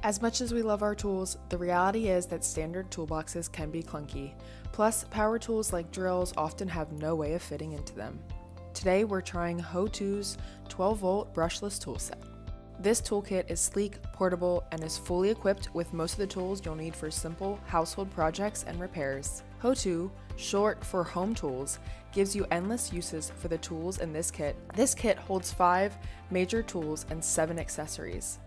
As much as we love our tools, the reality is that standard toolboxes can be clunky. Plus, power tools like drills often have no way of fitting into them. Today, we're trying HOTO's 12-volt brushless toolset. This toolkit is sleek, portable, and is fully equipped with most of the tools you'll need for simple household projects and repairs. HOTO, short for Home Tools, gives you endless uses for the tools in this kit. This kit holds 5 major tools and 7 accessories.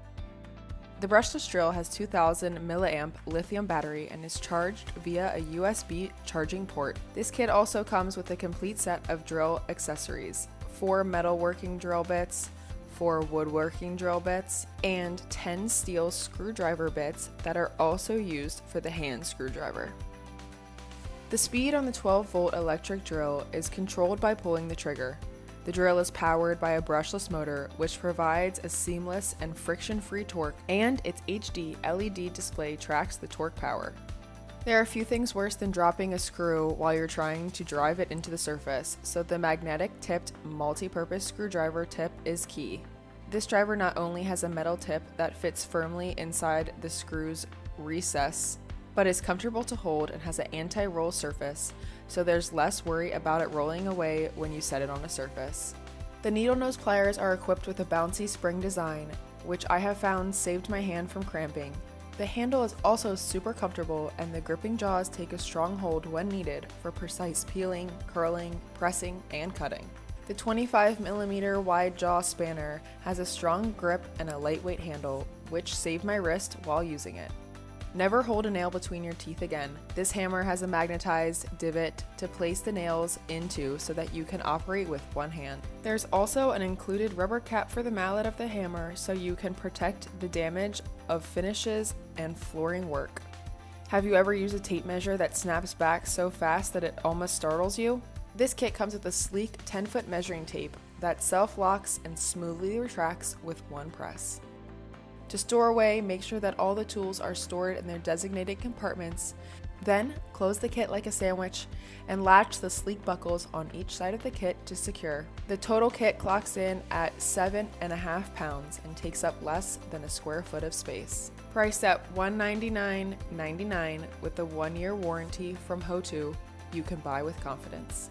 The brushless drill has 2000 milliamp lithium battery and is charged via a USB charging port. This kit also comes with a complete set of drill accessories: 4 metalworking drill bits, 4 woodworking drill bits, and 10 steel screwdriver bits that are also used for the hand screwdriver. The speed on the 12-volt electric drill is controlled by pulling the trigger. The drill is powered by a brushless motor, which provides a seamless and friction-free torque, and its HD LED display tracks the torque power. There are few things worse than dropping a screw while you're trying to drive it into the surface, so the magnetic tipped multi-purpose screwdriver tip is key. This driver not only has a metal tip that fits firmly inside the screw's recess, but is comfortable to hold and has an anti-roll surface, so there's less worry about it rolling away when you set it on a surface. The needle nose pliers are equipped with a bouncy spring design, which I have found saved my hand from cramping. The handle is also super comfortable, and the gripping jaws take a strong hold when needed for precise peeling, curling, pressing, and cutting. The 25mm wide jaw spanner has a strong grip and a lightweight handle, which saved my wrist while using it. Never hold a nail between your teeth again. This hammer has a magnetized divot to place the nails into so that you can operate with one hand. There's also an included rubber cap for the mallet of the hammer so you can protect the damage of finishes and flooring work. Have you ever used a tape measure that snaps back so fast that it almost startles you? This kit comes with a sleek 10-foot measuring tape that self-locks and smoothly retracts with one press. To store away, make sure that all the tools are stored in their designated compartments. Then, close the kit like a sandwich and latch the sleek buckles on each side of the kit to secure. The total kit clocks in at 7.5 pounds and takes up less than a square foot of space. Priced at $199.99 with a 1-year warranty from HOTO, you can buy with confidence.